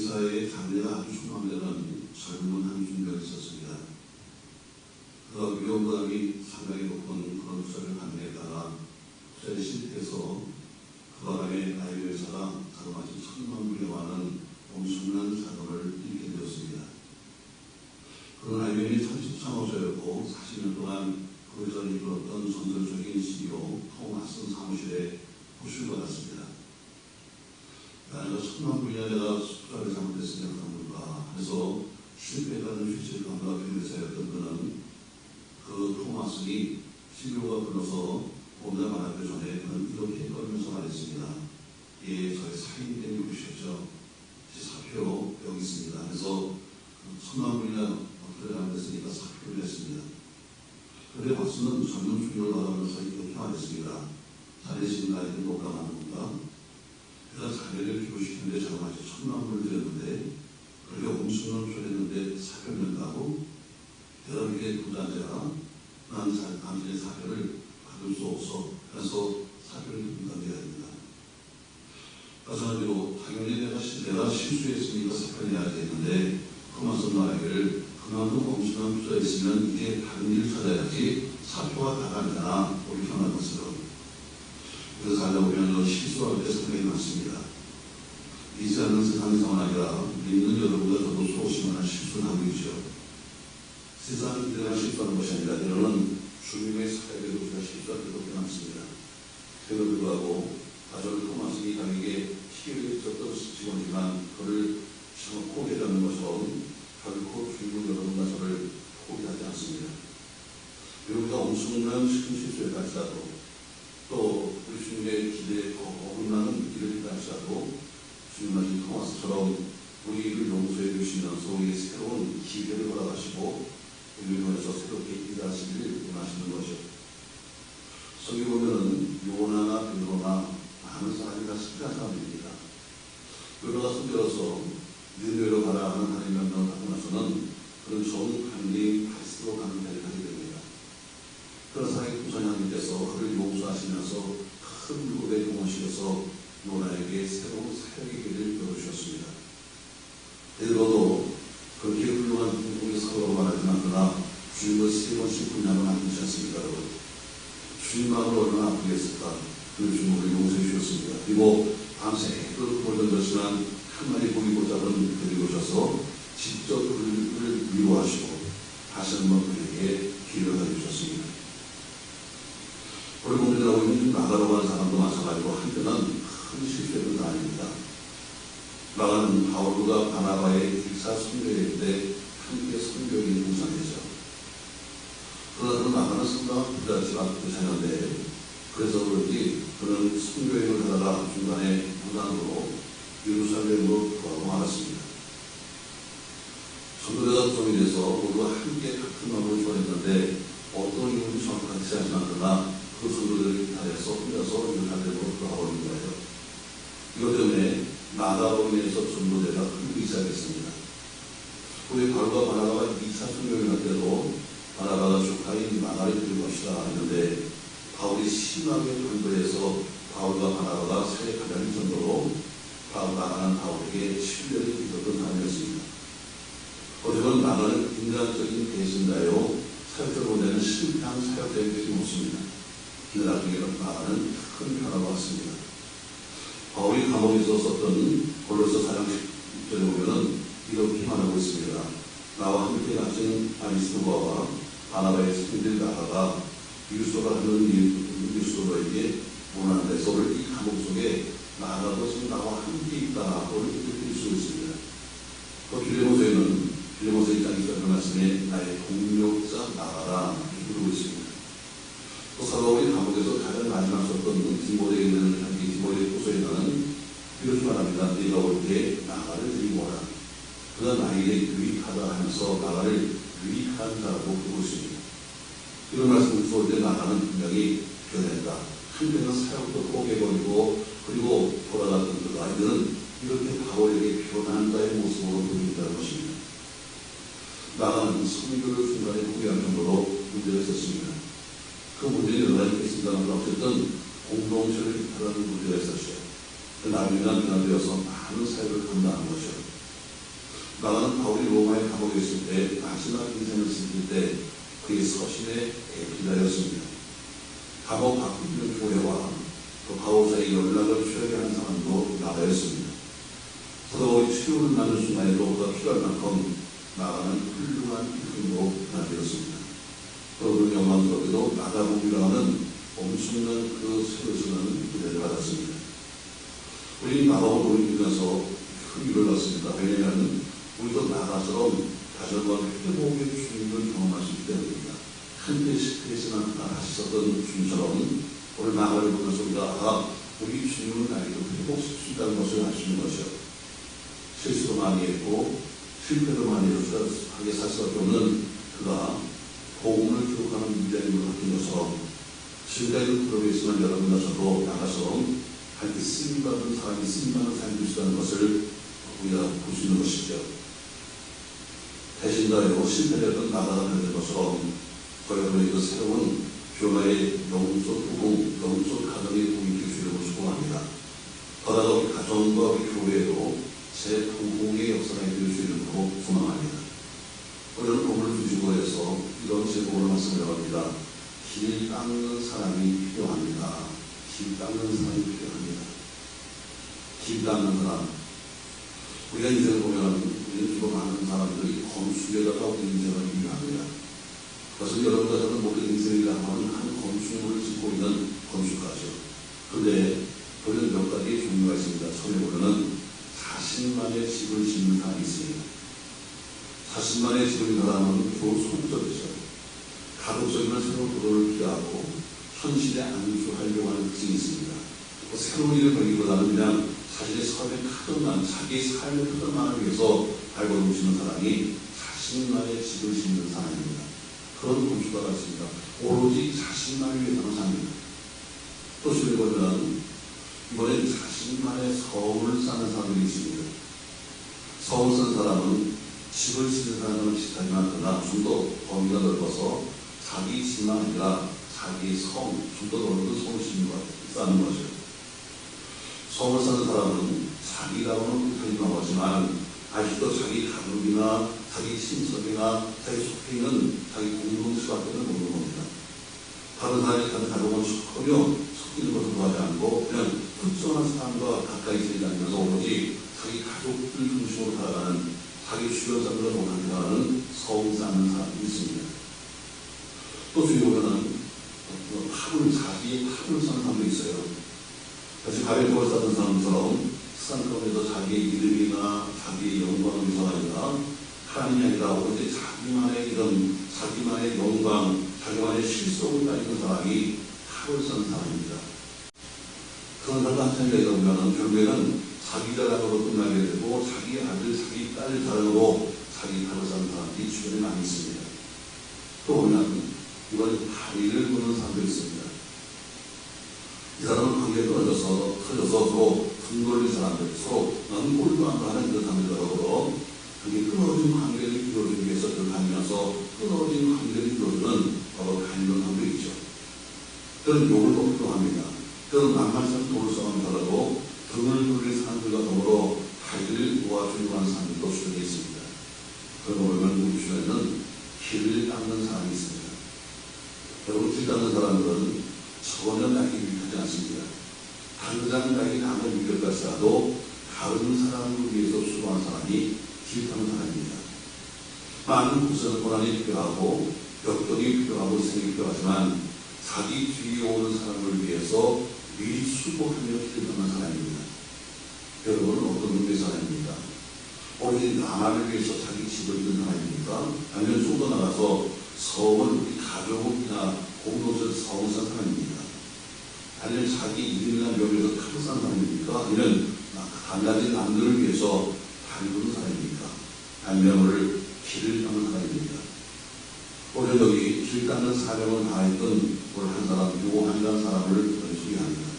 의사의 장래가 아주 소망되는 젊은 한 중년이 있었습니다. 그가 위험부담이 상당히 높은 그런 투자를 감내했다가 투자에 실패해서 그 바람에 아이오 회사가 자그마치 1,000만 불려하는 엄청난 자금을 잃게 되었습니다. 그는 아이오의 30창업자였고 40년 동안 그 회사를 이끌었던 전설적인 CEO 토마스 사무실에 호출을 받았습니다. 내가 1,000만 불이나 내가 투자를 잘못했으니 어떤가 해서 실패했다는 취지를 감각한 회사였던 그는 그 토마스니 CEO가 불러서 보다 말하기 전에 그는 이렇게 떨면서 말했습니다. 예, 저의 사인 때문에 오셨죠. 제 사표 여기 있습니다. 그래서 1,000만 불이나 어떻게 잘못했으니까 사표를 냈습니다. 그런데 왓슨은 젊은 충격을 받아면서 이렇게 말했습니다. 자네 지금 나이를 농담하는 건가? 내가 자네를 기부시키는데 자그마치 1,000만 불을 드렸는데 그렇게 엄청난 표를 했는데 사표를 낸다고? 내가 이게 부자자 난 당신의 사표를 받을 수 없어. 그래서 사표를 분담해야 됩니다. 마찬가지로 당연히 내가 실수했으니까 사표를 내야 되는데 토마스 나에게를 그만큼 엄청난 투자가 있으면 이제 다른 일을 찾아야지 사표가 다가잖아. 우리 편한 것으로. 그래서 살다 보면 실수할 때 상당히 많습니다. 믿지 않는 세상에서만 아니라 믿는 여러분과 저도 수없이 실수를 하고 있죠. 세상이 일어나 실수하는 것이 아니라 때로는 주님의 사역에도 우리가 실수할 때도 꽤 많습니다. 그에도 불구하고 가족 토마스이 당에게 피해를 있었던 직원이지만 그를 포기하지 않는 것처럼 결코 주님은 여러분과 저를 포기하지 않습니다. 우리가 엄청난 큰 실수에 갈지라도 또 우리 주님의 기대에 더 어긋나는 일을 할지라도 주님은 토마스처럼 우리를 용서해 주시면서 우리의 새로운 기회를 허락하시고 우리를 통해서 새롭게 일하시기를 원하시는 것이죠. 성경에 보면 요나나 베드로나 많은 사람이 다 실패한 사람들입니다. 베드로가 손들어서 니느웨로 가라 하는 하나님의 명령을 받고 나서는 그런 좋은 관리 갈수록 가는 자리를 하게 됩니다. 그런 사람이 부산 하나님께서 그를 용서하시면서 큰 물고기에 동원시켜서 요나에게 새로운 사역의 길을 열어주셨습니다. 베드로도 그렇게 훌륭한 공동의 사도로 말하지만 그러나 주님을 3번씩 분양을 만드지 않습니까, 여러분? 주님 마음을 얼마나 아프겠을까? 그 주님을 용서해 주셨습니다. 그리고 밤새 돌 던졌지만 한 마리 고기 보잡은 데리고 오셔서 직접 그를 위로하시고 다시 한번 그에게 기회를 해주셨습니다. 오늘 공부하고 있는 나가로 가는 사람도 마찬가지고 한편은 큰 실패는 아닙니다. 나가는 바울과 바나바의 1차 선교회 때 함께 선교인이 동상이죠. 그러나 나가는 성당은 부자지만 부자였는데 그래서 그런지 그는 선교행을 하다가 중간에 무단으로 예루살렘으로 돌아가고 말았습니다. 선교대가 구성이 돼서 모두가 함께 같은 마음으로 전했는데 어떤 이유인지 정확하지 않지만 그러나 그 선교대를 기다려서 혼자서 예루살렘으로 돌아오는 거예요. 이것 때문에 나가로 인해서 전도대가 흔들리기 시작했습니다. 우리 바울과 바나바가 2차 선교행을 할 때도 바나바가 조카인 나가를 들고 것이다 했는데 바울이 심하게 반대해서 바울과 바나바가 세례하는 정도로 나가는 바울에게 신뢰를 입었던 사람이었습니다. 어쩌면 나가는 인간적인 배신자요 사역자로 보내는 실패한 사역자의 것이 없습니다. 그 나중에는 나가는 큰 변화가 왔습니다. 바울이 감옥에서 썼던 골로새 4장 10절에 보면은 이렇게 말하고 있습니다. 나와 함께 갇힌 아리스도바와 바나바의 스승들 나가가 유소가 하는 유소로에게 원하는 데서 이 감옥 속에 나가도 지금 나와 함께 있다. 오늘 이렇게 수 있습니다. 또 빌레몬서에는 빌레몬서 1장 2절 말씀에 나의 동력자 나가라 이렇게 부르고 있습니다. 또 사도바울이 감옥에서 가장 마지막 썼던 디모데에 있는 향기 디모데 후서에는 이렇게 말합니다. 네가 올 때 나가를 데리고 와라. 그가 나에게 유익하다 하면서 나가를 유익한 자라고 부르고 있습니다. 이런 말씀을 쏠 때 나가는 분명히 변했다. 한편은 사역도 포기해버리고 그리고 돌아갔던 그 아이들은 이렇게 바울에게 변한 자의 모습으로 보인다는 것입니다. 나가는 선교를 순간에 포기할 정도로 문제가 있었습니다. 그 문제는 여러 가지 있습니다만 어쨌든 공동체를 비판하는 문제가 있었죠. 나중에는 변화되어서 많은 사역을 감당한 것이죠. 나가는 바울이 로마에 감옥에 있을 때 마지막 인생을 지킬 때 그의 서신에 기다렸습니다. 감옥 밖에 있는 교회와 또 바울 사이에 연락을 취하게 하는 사람도 나가였습니다. 서로 치료를 나눌 순간에도 그가 필요할 만큼 나가는 훌륭한 힘으로 나되었습니다. 그러고 영광스럽게도 나가복이라는 엄청난 그 세로서는 은혜를 받았습니다. 우리 나가복을 믿으면서 큰 일을 받습니다. 왜냐하면 우리도 나가처럼 자전거 회복의 주님을 경험할 수 있기 때문입니다. 한때 스트레스나 하셨던 주님처럼 오늘 나가를 보면서 우리가 우리 주님은 나에게 회복시킬 수 있다는 것을 알 수 있는 것이요. 실수도 많이 했고 실패도 많이 하게 살 수밖에 없는 그가 복음을 기록하는 위대함을 갖춘 것처럼 지금까지도 그러고 있으면 여러분과 저도 나가서 하나님께 쓰임받은 사람이 쓰임받는 삶이 있다는 것을 우리가 볼 수 있는 것이죠. 대신다요 실패했던 나가가 되는 것처럼 여러분의 그 새로운 교회의 영적 부흥, 영적 가정의 부흥이 주시려고 축복합니다. 더다가 우리 가정과 우리 교회에도 새 부흥의 역사가 될 수 있는 거 소망합니다. 오늘 복음을 주시고 해서 이런 제목으로 말씀을 합니다. 길 닦는 사람이 필요합니다. 길 닦는 사람이 필요합니다. 길 닦는 사람. 우리가 인생을 보면 우리는 주로 많은 사람들이 검수에다가 우리 인생을 비유합니다. 그것은 여러분과 저는 모든 인생이라 하면 한 건축물을 짓고 있는 건축가죠. 그런데 우리는 몇 가지 종류가 있습니다. 처음에 보면은 자신만의 집을 짓는 사람이 있습니다. 자신만의 집을 짓는 사람은 주로 소극적이죠. 가독적이면 새로운 도전을 피하고 현실에 안주하려고 하는 특징이 있습니다. 새로운 일을 벌기보다는 그냥 자신의 삶의 카드만, 자기의 삶의 카드만을 위해서 발걸음치는 사람이 자신만의 집을 짓는 사람입니다. 그런 건축가가 있습니다. 오로지 자신만을 위해서는 삽니다. 또 시를 보면 이번엔 자신만의 성을 쌓는 사람들이 있습니다. 성을 쌓는 사람은 집을 짓는 사람은 비슷하지만 그러나 좀 더 범위가 넓어서 자기 집만 아니라 자기의 성, 좀 더 넓은 성을 쌓는 거죠. 성을 쌓는 사람은 자기라고는 못하기만 하지만 아직도 자기 가족이나 자기 친척이나 자기 속해 있는 자기 공동체밖에는 모르는 겁니다. 다른 사람이 다른 가족은 전혀 섞이는 것을 좋아하지 않고 그냥 특정한 사람과 가까이 지내지 않으면서 오로지 자기 가족들 중심으로 살아가는 자기 주변 사람들과 못하게 하는 성 쌓는 사람이 있습니다. 또 중에 보면은 자기의 탑을 쌓는 사람도 있어요. 같이 가백골 쌓는 사람처럼 세상 가운데서 자기의 이름이나 자기의 영광을 위해서가 아니라 하나님이 아니라 오로지 자기만의 이런 자기만의 영광, 자기만의 실속을 가지는 사람이 탑을 쌓는 사람입니다. 그런 사람 한참 얘기하다 보면 결국에는 자기 자랑으로 끝나게 되고 자기 아들, 자기 딸 자랑으로 자기 탑을 쌓는 사람들이 주변에 많이 있습니다. 또 보면 이번 다리를 보는 사람도 있습니다. 이 사람은 관계에 터져서 서로 등 돌린 사람들, 서로 나는 꼴도 안 하는 그런 사람들하고 그게 끊어진 관계를 이루어주기 위해서 들어가면서 끊어진 관계를 이루어주는 바로 가인런 사람도 있죠. 그런 욕을 먹기도 합니다. 그런 만만한 돌을 써가면서라도 등을 돌린 사람들과 더불어 다리를 모아주려고 하는 사람들도 주변에 있습니다. 그러고 보면 우리 주변에는 길을 닦는 사람이 있습니다. 여러분 길 닦는 사람들은 전혀 나에게 유익하지 않습니다. 당장 나에게 남을 유익할지라도 다른 사람을 위해서 수고하는 사람이 길 닦는 사람입니다. 많은 구설은 고난이 필요하고 역경이 필요하고 희생이 필요하지만 자기 뒤에 오는 사람을 위해서 미리 수고하며 길 닦는 사람입니다. 여러분은 어떤 분의 사람입니까? 오로지 나만을 위해서 자기 집을 짓는 사람입니까? 아니면 좀 더 나가서 성을 우리 가족이나 공동체를 성을 쌓는 사람입니까? 아니면 자기 이름이나 명예에서 탑을 쌓는 사람입니까? 아니면 한 가지 남들을 위해서 다니는 사람입니까? 아니면 오늘 길을 닦는 사람입니까? 오늘 여기 길 닦는 사명을 다했던 오늘 한 사람, 요한이라는 사람을 소개합니다.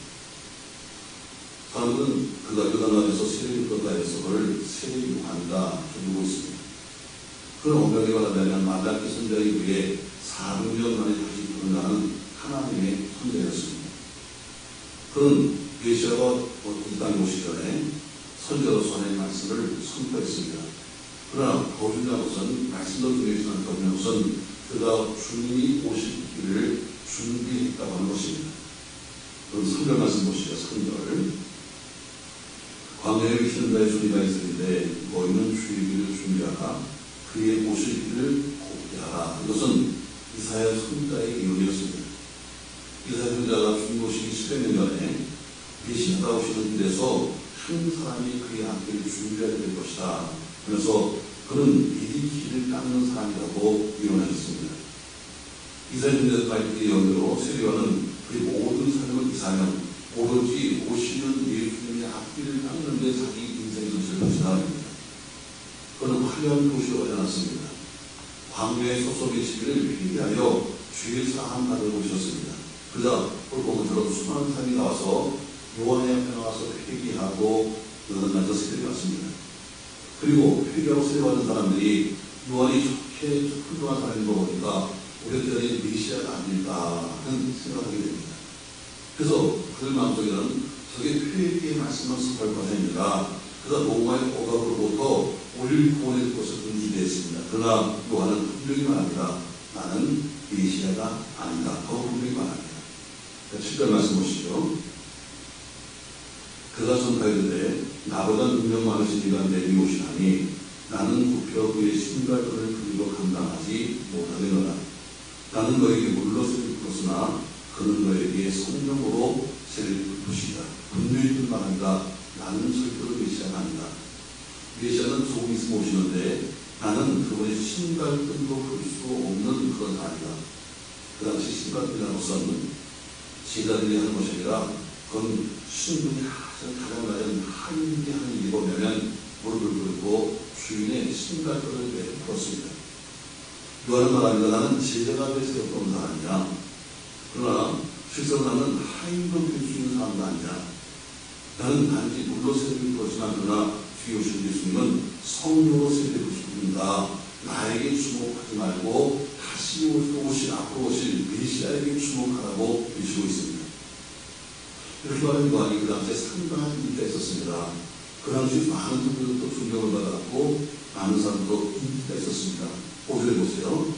사람은 그가 요단강에서 세례를 건다해서 그를 세례 요한이라 부르고 있습니다. 그런 언명에 관한다면 마다기 선자에 의해 400년 만에 다시 태어난 하나님의 선자였습니다. 그는 메시아가 이 땅에 오시기 전에 선자로서 하나님의 말씀을 선포했습니다. 그러나 거주자로서는 말씀도 중요하지만 거주자로서는 그가 주님이 오실 길을 준비했다고 하는 것입니다. 그럼 3절 말씀 보시죠. 3절. 광야에 계시는 자의 소리가 있으는데 너희는 주의 길을 준비하라. 그의 오실 길을 곱게 하라. 이것은 이사야 선지자의 예언이었습니다. 이사야 선지자가 주님 오시기 10여 년 전에 메시아가 오시는 길에서 한 사람이 그의 앞길을 준비해야 될 것이다. 그래서 그는 미리 길을 닦는 사람이라고 예언하셨습니다. 이사야 선지자의 예언으로 세례요한은 그의 모든 삶을 이사하면 오로지 오시는 예수님의 앞길을 닦는 데 자기 인생을 쓸 것이다. 그는 화려한 도시로 가지 않았습니다. 광야에 서서 계시기를 회개하여 주의 사함 받으러 오셨습니다. 그러자 오늘 보면처럼 수많은 사람이 나와서 요한의 앞에 나와서 회개하고 너는 세례를 받습니다. 그리고 회개하고 세례받은 사람들이 요한이 좋게 훌륭한 사람인 거 보니까 오랫동안 메시아가 아닐까 하는 생각을 하게 됩니다. 그래서 그들 마음속에는 저게 회개의 말씀만 습할 것이 아니라 그가 로마의 억압으로부터 우리를 구원해줄 것을 준비되었습니다. 그러나 요한은 분명히 말합니다. 나는 메시아가 아니다. 하고 분명히 말합니다. 7절 말씀 보시죠. 그가 선포하였는데 나보다 능력 많으신 이가 내게 오시나니 나는 굽혀 그의 신발끈을 그리고 감당하지 못하겠노라. 나는 너에게 물로 세를 풀었으나 그는 너에게 성령으로 세를 부으시다. 분명히 말합니다. 나는 절대로 메시아가 아니다. 메시아는 조금 있으면 오시는데 나는 그분의 신발끈도 풀 수 없는 그런 사람이다. 그 당시 신발끈이라는 것은 제자들이 하는 것이 아니라 그건 신분이 가장 낮은 하인이 하는 일이 보면 무릎을 꿇고 주인의 신발끈을 내려 풀었습니다. 요한은 말합니다. 나는 제자가 돼서 없는 사람이야. 그러나 실제로 나는 하인도 될 수 있는 사람도 아니야. 나는 단지 물로 세를 것이나 그러나 뒤에 오신 예수님은 성령으로 세를 부십니다. 나에게 주목하지 말고 다시 오실 앞으로 오실 메시아에게 주목하라고 비추고 있습니다. 이렇게 말하는 요한이 그 당시에 상당한 인기가 있었습니다. 그 당시 많은 분들도 존경을 받았고 많은 사람도 인기가 있었습니다. 5절에 보세요.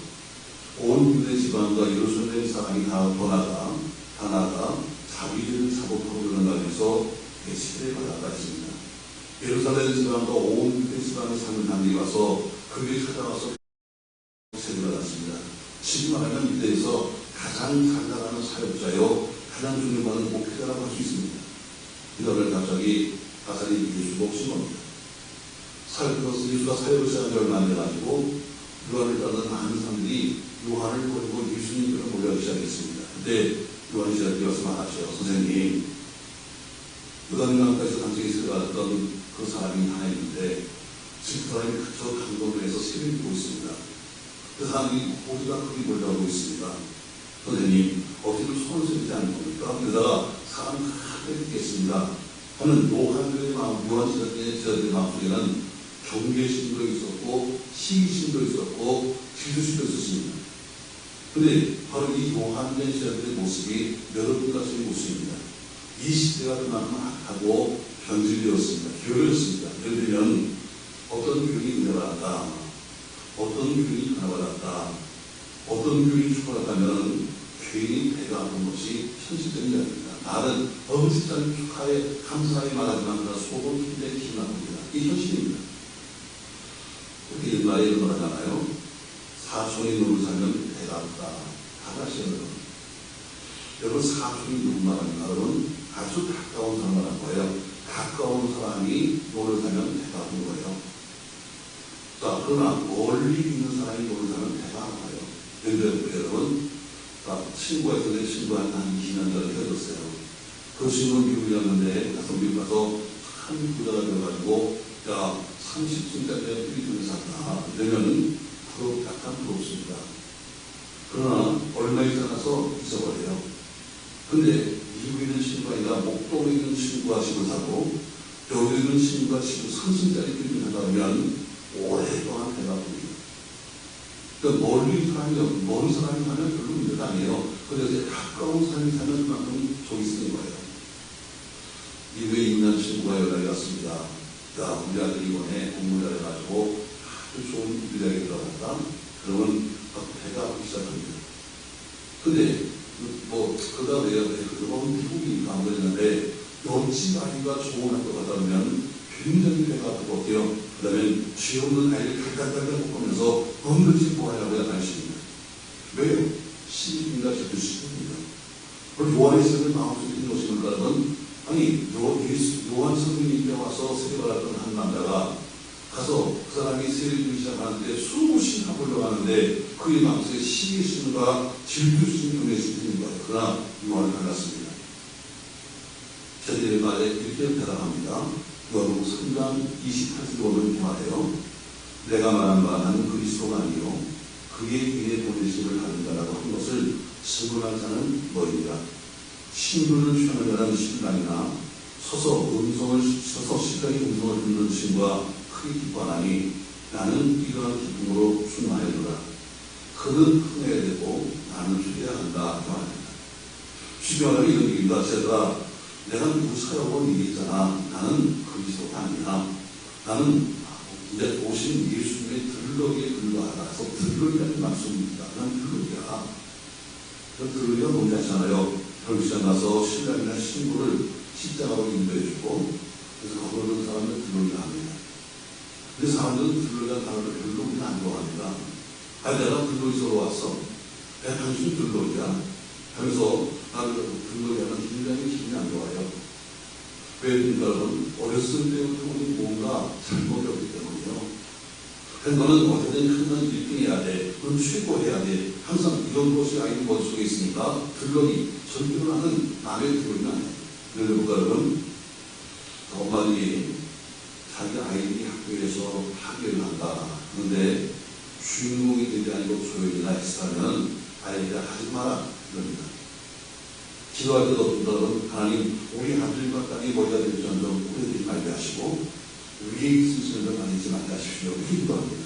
온 유대 지방과 예루살렘 사람이 다 나가 자기들을 사복하고 일어나면서 세례를 받았다 했습니다. 예루살렘 지방과 온 유대 지방에 사는 사람들이 와서 그들이 찾아와서 세례를 받았습니다. 지금 말하면 유대에서 가장 잘 나가는 사역자요 가장 존경받는 목회자라고 할 수 있습니다. 이들을 갑자기 가사리 예수가 오신 겁니다. 예수가 사역을 시작한 지 얼마 안 돼가지고 요한을 따르는 많은 사람들이 요한을 버리고 예수님을 몰려가기 시작했습니다. 그때 요한이 시작되어서 말하죠. 선생님, 요단강가에서 당시에 세례받았던 그 사람이 하나 있는데 지금 그 사람이 그저 강도를 해서 세례를 주고 있습니다. 그 사람이 우리가 그리 몰려가고 있습니다. 선생님, 어떻게 좀 손을 쓰지 않는 겁니까? 그러다가 사람 하나를 듣겠습니다 하는 요한의 마음, 요한 제자들의 마음속에는 경계심도 있었고 시기심도 있었고 질투심도 있었습니다. 그런데 바로 이 요한의 제자들의 모습이 여러분 같은 모습입니다. 이 시대가 그만큼 악하고 변질되었습니다. 기울어졌습니다. 예를 들면 어떤 교육이 은혜받았다, 어떤 교육이 변화받았다, 어떤 교육이 축복받았다면 괜히 배가 아픈 것이 현실적인 이야기입니다. 말은 엄숙한 축하에 감사하게 말하지만 그러나 속은 굉장히 기나쁩니다. 이 현실입니다. 그렇게 옛말에 이런 걸 하잖아요. 사촌이 누굴 살면 배가 아프다. 다 아시는 거예요. 여러분, 사촌이 누구 말합니까? 여러분, 아주 가까운 사람 말한 거예요. 가까운 사람이 노를 사면 배가 아픈 거예요. 자, 그러나 멀리 있는 사람이 노를 사면 배가 아파요. 예를 들어, 여러분, 친구가 있었는데 친구가 한 20년 전에 헤어졌어요. 그 친구는 미국이었는데 가서 미국 가서 참 부자가 되어가지고 야, 30층짜리 필리핀에 산다. 이러면 약간 부럽습니다. 그러나 얼마 있다 가서 잊어버려요. 근데 미국에 있는 친구가 아니라 목동에 있는 친구가 집을 사고 여기 있는 친구가 지금 3층짜리 필리핀에 산다 그러면 오랫동안 배가 아픕니다. 그러니까 멀리 사람이 사면 별로 문제가 아니에요. 그런데 가까운 사람이 사면 그만큼 적이 쓰는 거예요. 미국에 있는 친구가 연락이 왔습니다. 야, 우리 아들이 이번에 공부를 해가지고 아주 좋은 유대학에 들어간다. 그러면 배가 아프기 시작합니다. 근데 그가 왜 미국이니까 안 그랬는데 옆집 아이가 좋은 학교 가다 보면 굉장히 배가 아프고 어때요? 그 다음에 쥐 없는 아이를 갈갈갈갈 볶으면서 언제지 뭐하냐고 할 수 있는. 왜요? 시인가 저도 시입니다. 요한의 세를 마음속에 놓으시는 까는 아니 요한 선생님께 와서 세례를 받았던 한 남자가 가서 그 사람이 세례를 주기 시작하는데 수없이 가보려고 하는데 그의 마음속에 시기심과 질투 수준이 동해지는 거예요. 그러나 요한을 갈랐습니다. 저희의 말에 이렇게 대답합니다. 요한복음 3장 28절에 보면 이렇게 말해요. 내가 말한 바 나는 그리스도가 아니요 그의 위에 보내심을 받는다라고 한 것을 증언한 자는 너희니라. 신분을 취하는 자는 신랑이나 서서 시까지 음성을 듣는 친구와 크게 기뻐하나니 나는 이러한 기쁨으로 충만하노라. 그는 흥해야 되고 나는 휴대해야 한다. 쉽게 말하면 이런 얘기입니다. 내가 누구 사역을 얘기했잖아. 나는 그리스도가 아니야. 나는 이제 오신 예수님의 들러리에 근거하라서 들러리라는 말씀입니다. 난 들러리야. 그 들러리가 뭔지 아시잖아요. 결국시장 가서 신랑이나 신부를 십자가로 인도해주고 그래서 거부하는 사람은 들러리가 합니다. 근데 사람들은 들러리가 단어를 별로 그냥 안 좋아합니다. 아니 내가 들러리서로 왔어. 내가 당신 들러리야. 하면서 나를 들러리하면 굉장히 기분이 안 좋아요. 왜냐면 여러분 어렸을 때부터 우리 뭔가 잘못이 없기 때문이요. 너는 어쨌든 항상 1등해야 돼. 넌 최고해야 돼. 항상 이런 것이 아이들 머릿속에 있으니까 들러리, 절대로 하는 남의 들러리는 아니에요. 그러니까 여러분 엄마들이 자기 아이들이 학교에서 학교를 한다. 그런데 주인공이 되지 아니고 조연이나 했으면 아이들이 하지 마라. 그럽니다. 기도할 때도 여러분 하나님 우리 아들과 딸이 머리가 될지언정 꾸려들지 말게 하시고 위에 있으시는 걸 가리지 말게 하십시오. 기도합니다.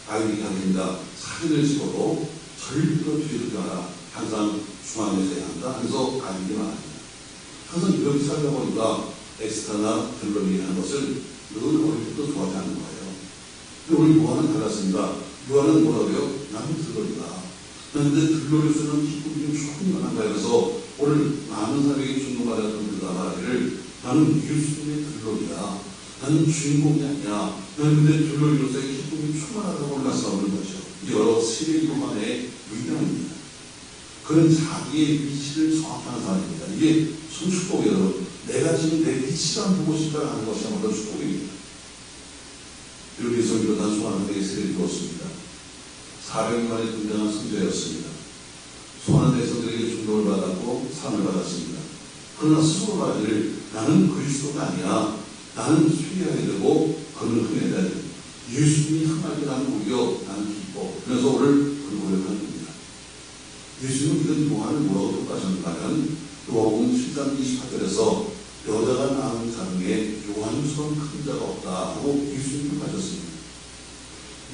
아이들이 가르친다. 사진을 찍어도 절대로 뒤에 두지 마라. 항상 중앙에서 해야 한다. 하면서 아이들이 말합니다. 항상 이렇게 살다 보니까 엑스트라나 들러리 하는 것을 늘 어릴 때부터 좋아하지 않는 거예요. 근데 우리 요한은 달랐습니다. 요한은 뭐라고요? 나는 들러리다. 그런데 들러리에서는 기쁨이 조금 나간다 해서 오늘 많은 사람에게 중동받았던 그가 말하기를 나는 예수님의 들러리다. 나는 주인공이 아니야. 나는 근데 들러리로서의 기쁨이 충만하다고 말씀하는 거죠. 여러 세계 요한의 위대함입니다. 그는 자기의 위치를 정확한 사람입니다. 이게 참 축복이에요. 내가 지금 내 위치가 무엇인가 하는 것이 아마도 축복입니다. 이렇게 해서 일어난 소환한에게 세례를 주었습니다. 400년 만에 등장한 선조였습니다. 소환한 대성들에게 중동을 받았고 상을 받았습니다. 그러나 스스로 말하기를 나는 그리스도가 아니야. 나는 수리해야 되고 그는 흥해야 돼. 예수님이 흥할 때 나는 오히려 나는 기뻐. 그래서 오늘 그를 고백하는 겁니다. 예수님은 이런 요한을 뭐라고 평가하셨는가 하면 요한복음 7장 28절에서 여자가 낳은 자중에 요한처럼 큰 자가 없다 하고 예수님이 평가하셨습니다.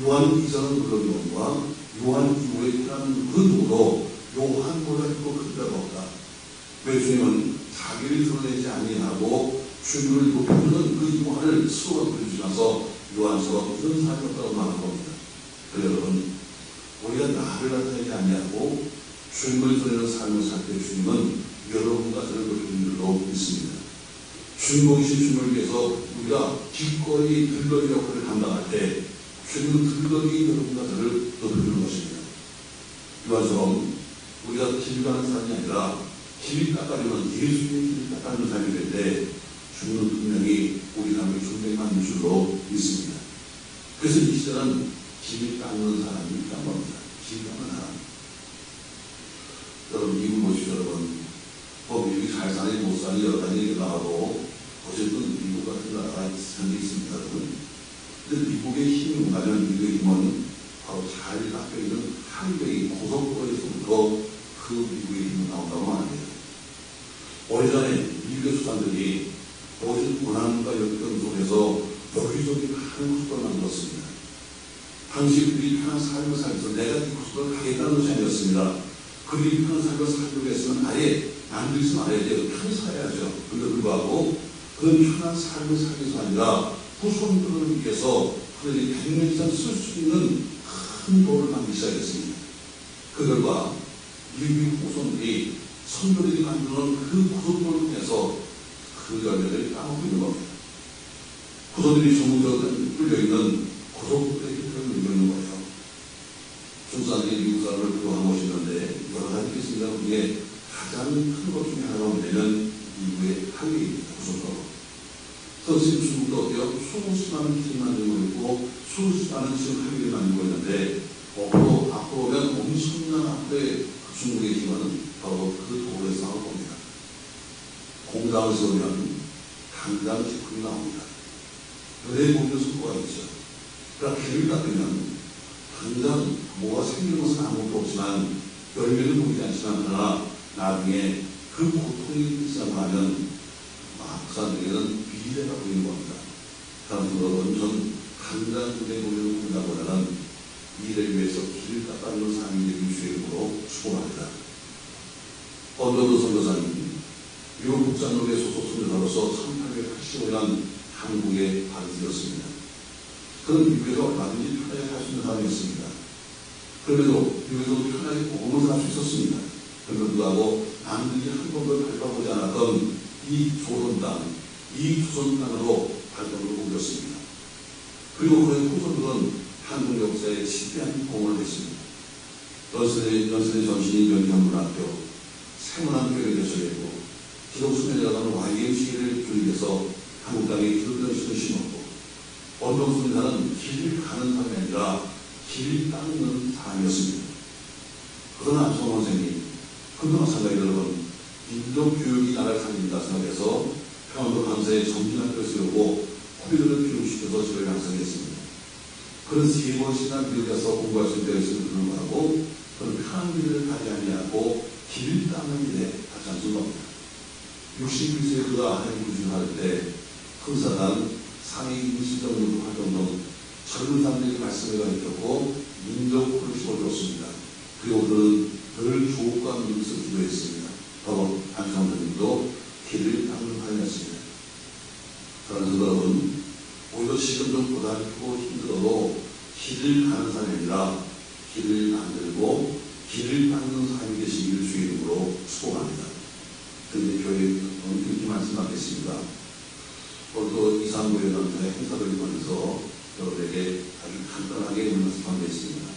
요한 이전은 물론 요한과 요한 이후에 태어나는 그 누구도 요한보다 큰 자가 없다. 왜 주님은 자기를 드러내지 아니하고 주님을 높이는 그 요한을 스스로 보여주시면서 요한처럼 이런 사람이 없다고 말한 겁니다. 그래서 여러분 우리가 나를 나타내지 아니하고 주님을 드러내는 삶을 살 때 주님은 여러분과 저를 높이는 줄로 믿습니다. 주인공이신 주님을 위해서 우리가 기꺼이 들러리 역할을 감당할 때 주님은 들러리 여러분과 저를 높여주는 것입니다. 요한처럼 우리가 길 가는 사람이 아니라 길을 깎아주는 예수님의 길을 깎아주는 사람이 될 때 주님은 분명히 우리 삶을 존재하는 줄로 믿습니다. 그래서 이 시대는 길을 깎는 사람이 필요한 겁니다. 길 깎는 사람. 여러분 미국 보시죠. 여러분 미국이 잘 사니 못 사니 여러 가지 얘기가 나와도 어쨌든 미국 같은 나라가 현재 있습니다. 여러분. 근데 미국의 힘이 뭐냐면 미국의 힘은 바로 잘 깎여있는 하이웨이 고속도로에서부터 그 미국의 힘이 나온다고 말합니다. 오래전에 미국의 수산들이 오직 고난과 역경 속에서 여기저기 많은 고속도로를 만들었습니다. 당시 그들이 편한 삶을 살기 위해서 내가 이 고속도로를 가겠다는 것이 아니었습니다. 그들이 편한 삶을 살기 위해서는 아예 남들이 말해야 돼요. 편히 살아야죠. 그런데 불구하고 그런 편한 삶을 살기 위해서 아니라 후손들을 위해서 하늘이 100년 이상 쓸 수 있는 큰 돌을 만들기 시작했습니다. 그 결과 일비 후손들이 선조들이 만드는 그 구속돌을 통해서 그 열매를 따먹고 있는 겁니다. 후손들이 전부 뚫려있는 구속돌의 형태를 누리고 있는 거예요. 중산들이 미국 사람을 부러워한 것이 있는데 여러 가지 있습니다. 그게 가장 큰 것 중에 하나가 뭐냐면 미국의 항해입니다. 구속도로. 그래서 지금 중국도 어때요? 수많은 길을 만들고 있고 수많은 지금 항해를 만들고 있는데 앞으로 오면 엄청난 앞에 중국의 힘은 바로 그 도로에 싸울 겁니다. 공장을 세우면 당장 제품이 나옵니다. 연예에 보이는 성과가 있죠. 그러나 길을 닦으면 당장 뭐가 생기는 것은 아무것도 없지만 열매는 보이지 않지만 그러나 나중에 그 고통이 시작하면 그 사람에게는 미래가 보이는 겁니다. 사람들은 전 당장 눈에 보이는 공장보다는 미래를 위해서 길을 닦아주는 사람이 되기 주의로 축복합니다. 언더드 선교사님, 미국 국산노예 소속 선교사로서 1885년 한국에 발인되었습니다. 그는 미국에서 얼마든지 편하게 살 수 있는 사람이었습니다. 그럼에도 미국에서 편하게 복음을 살 수 있었습니다. 그럼에도 불구하고 남들이 한 번도 밟아보지 않았던 이 조선 땅, 이 조선 땅으로 발걸음을 옮겼습니다. 그리고 그의 후손들은 한국 역사에 지대한 공헌을 했습니다. 연세대 전신인 연경문학교, 세문학교에 개설했고, 기독수면이라고 하는 YMCA를 조직해서 한국 땅에 기독교신을 심었고, 원동순사는 길을 가는 사람이 아니라 길을 닦는 사람이었습니다. 그러나 안성원 선생님, 그도 마찬가지 여러분, 민족교육이 나라를 살린다 생각해서 평안도 강사에 전진학교를 세우고 후배들을 교육시켜서 저를 양성했습니다. 그런 3번씩이나 미국에서 공부할 수 있는 것을 불구하고 그런 편한 길을 가지 아니하고 길을 닦는 일에 하지 않는 겁니다. 61세에 그가 하나님 구준할 때 흥사단 상위 임시정부 활동 등 젊은 사람들에게 말씀을 가르쳤고 민족을 심어주었습니다. 그리고 그는 늘 주옥과 민뜻을 기도했습니다. 바로 안성선님도 길을 닦는 사람이었습니다. 사랑하는 여러분, 오히려 지금 좀 고달프고 힘들어도 길을 가는 사람이 아니라 길을 만들고 길을 닦는 사람이 되시기를 주의 이름으로 축복합니다. 그런데 교회 이렇게 말씀 받겠습니다. 오늘도 이상구의 남자의 행사를 통해서 여러분에게 아주 간단하게 말씀하겠습니다.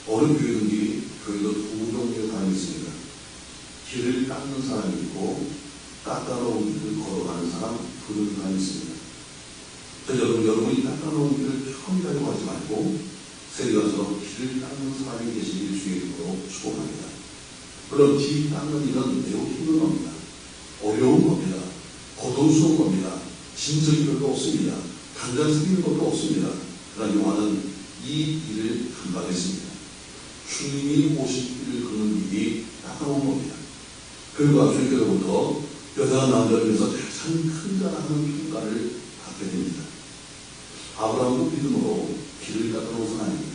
어느 교회든지 교회도 두 종류의 사람이 있습니다. 길을 닦는 사람이 있고 닦아놓은 길을 걸어가는 사람, 두 종류의 사람이 있습니다. 여러분이 닦아놓은 길을 처음이라고 하지 말고 세리가처럼 길을 닦는 사람이 계시기를 주의 이름으로 축복합니다. 그럼 길 닦는 일은 매우 힘든 겁니다. 어려운 겁니다. 고통스러운 겁니다. 진척이 별로 없습니다. 당장 생기는 것도 없습니다. 그러나 요한은 이 일을 감당했습니다. 주님이 오실 길을 걷는 일이 닦아온 겁니다. 그리고 주님께로부터 여자가 남자를 위해서 가장 큰 자라는 평가를 받게 됩니다. 아브라함도 믿음으로 길을 닦아놓은 사람입니다.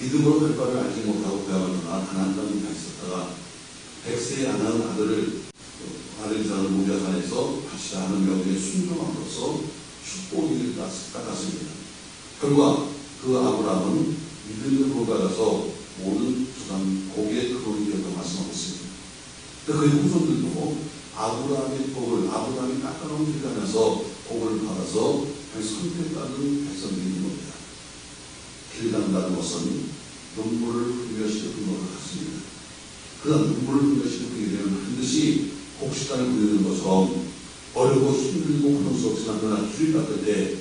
믿음으로 할 바를 알지 못하고 고향을 떠나 가나안 땅에 가 있었다가 100세에 안 낳은 아들 이삭을 모리아산에서 바치라 하는 명령에 순종함으로써 축복을 닦았습니다. 결과 그 아브라함은 믿음의 복을 받아서 모든 조상 복의 그론이 되었다고 말씀하고 있습니다. 그의 후손들도 아브라함의 복을 아브라함이 닦아놓은 길을 하면서 복을 받아서 선택받은 백성들인 겁니다. 길 닦는다는 것은 눈물을 흘려 시작한 것과 같습니다. 그러나 눈물을 흘려 시작하게 되면 반드시 복식단을 부리는 것처럼 어렵고 힘들고 고통스럽지만 그러나 길을 닦을 때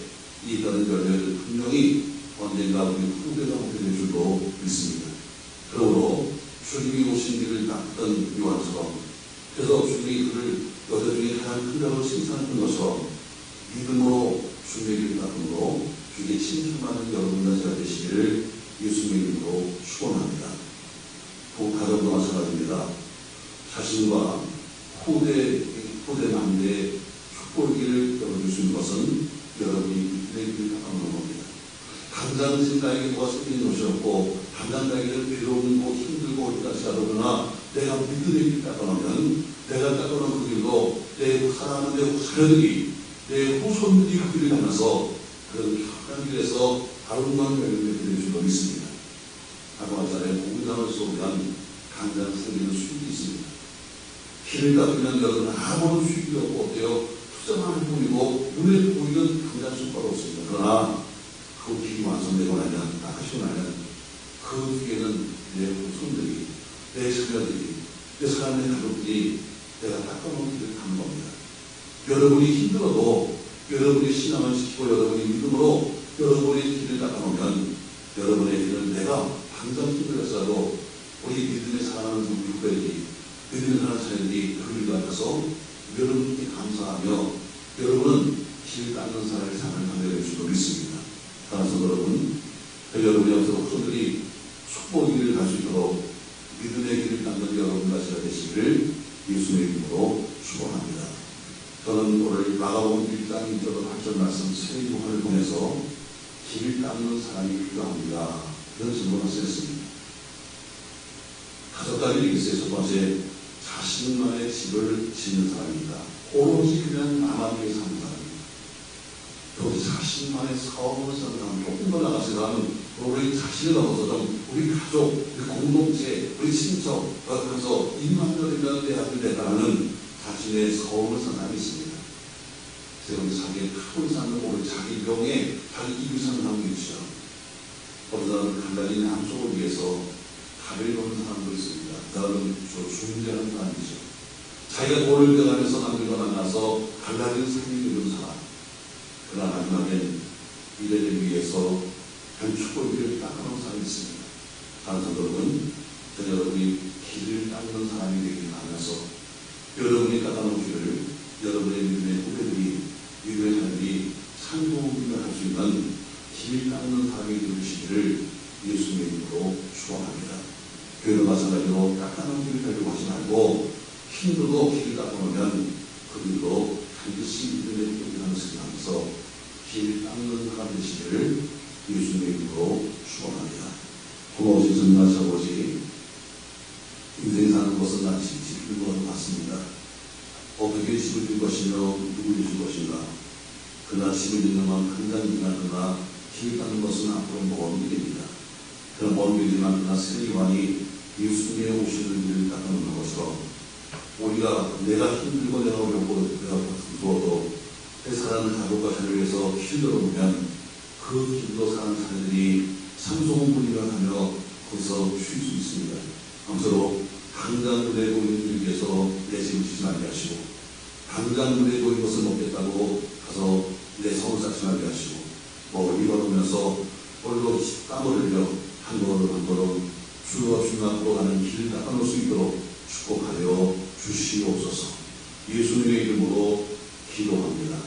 이 있다는 열매를 분명히 언젠가 우리 후대가 오게 될 줄로 믿습니다. 그러므로 주님이 오신 길을 닦던 요한처럼 그래서 주님이 그를 여자 중에 가장 큰 자로 칭찬했던 것처럼 믿음으로 주님의 길을 닦음으로 주님의 칭찬받는 여러분과 제가 되시기를 예수님의 이름으로 축원합니다. 가정도 마찬가지입니다. 자신과 후대 만대의 축복의 열어줄 수 있는 것은 여러분이 믿음의 길을 닦아놓는 겁니다. 당장 지금 나에게 뭐가 생기는 것이 없고 당장 나에게는 괴로움고 힘들고 어디까지 하더구나 내가 믿음의 길을 닦아놓으면 내가 닦아놓은 그 길도 내 사랑하는 내 자녀들이 내 후손들이 그 길을 가면서 그런 격한 길에서 아름다운 열매를 드릴 줄로 믿습니다. 하루아침에 공장을 쏘면 당장 생기는 수익이 있습니다. 길을 닦으면 여러분 아무런 수익이 없고 어때요? 투자만 할 뿐이고 눈에 보이는 당장 수익가 없습니다. 그러나 그 길이 완성되고 나면 닦으시고 나면 그 뒤에는 내 후손들이, 내 자녀들이, 내 사람의 가족들이 내가 닦아놓은 길을 가는 겁니다. 여러분이 힘들어도 여러분이 신앙을 지키고 여러분이 믿음으로 여러분의 길을 닦아놓으면 여러분의 길은 내가 당장 힘들었어도 우리 믿음에 사랑하는 우리 후배들이, 믿음에 사랑하는 자녀들이 그 길을 닦아서 여러분께 감사하며 여러분은 길 닦는 사람의 삶을 만들어낼 줄로 믿습니다. 따라서 여러분의 후손들이 축복의 길을 갈 수 있도록 믿음의 길을 닦는 여러분 가시가 되시기를 예수의 이름으로 축원합니다. 저는 오늘 마가복음 1장 1절로 8절 말씀 세 부분을 통해서 길 닦는 사람이 필요합니다. 이런 질문을 했습니다. 5가지 얘기했어요. 첫 번째, 자신만의 집을 짓는 사람입니다. 오로지 그냥 나만 위해 사는 사람입니다. 또 자신만의 사업을 사는 사람, 조금 더 나가서 우리 자신을 넘어서 좀 우리 가족, 우리 공동체, 우리 친척, 그래서 입만 열리면 내 아들 내가라는 자신의 사업을 사는 사람이 있습니다. 그래서 자기의 가족을 사는 우리 자기 병에 자기 입을 사는 사람도 있죠. 어떤 사람은 간단히 양쪽을 위해서 답을 보는 사람도 있습니다. 그 사람은 중재하는 사람이죠. 자기가 돈을 빼가면서 남들과 만나서 갈라지는 삶이 이룬 사람. 그러나 마지막엔 미래를 위해서 한 축복을 닦아놓은 사람이 있습니다. 다른 사람들은 여러분이 길을 닦는 사람이 되길 바라면서 여러분이 닦아놓은 길을 여러분의 믿음의 후배들이, 믿음의 자녀들이 상봉을 할 수 있는 길 닦는 사람이 되시기를 예수님의 이름으로 축원합니다. 교회는 마찬가지로 닦아놓은 길을 가지고 하지 말고 힘들고 길을 닦아놓으면 그 길로 반드시 믿음의 후배들을 생각하면서 길 닦는 사람 되시기를 예수님의 이름으로 축원합니다. 고마우신 선생님 아버지, 인생 사는 것은 낯이 집을 것 같습니다. 어떻게 집을 줄 것이며 누구를 줄 것인가. 그러나 집을 짓는 건 한단이나 길 닦는 것은 앞으로 먼 길입니다. 그런 먼 길이지만 그러나 세리만이 예수님의 오시는 길을 닦아놓는 것처럼 우리가 내가 힘들고 내가 어렵고 내가 무서워도 내 사랑하는 가족과 자녀를 위해서 길들어 보면 그 길로 사는 사람들이 상소문 부리며 하며 거기서 쉴 수 있습니다. 아무쪼록 당장 눈에 보이는 길 위해서 내 집을 짓지 말게 하시고 당장 눈에 보이는 것을 먹겠다고 가서 내 성을 쌓지 말게 하시고 먹을 입어놓으면서 홀로 땀을 흘려 한 걸음 한 걸음 주와 주님 앞으로 가는 길을 닦아놓을 수 있도록 축복하여 주시옵소서. 예수님의 이름으로 기도합니다.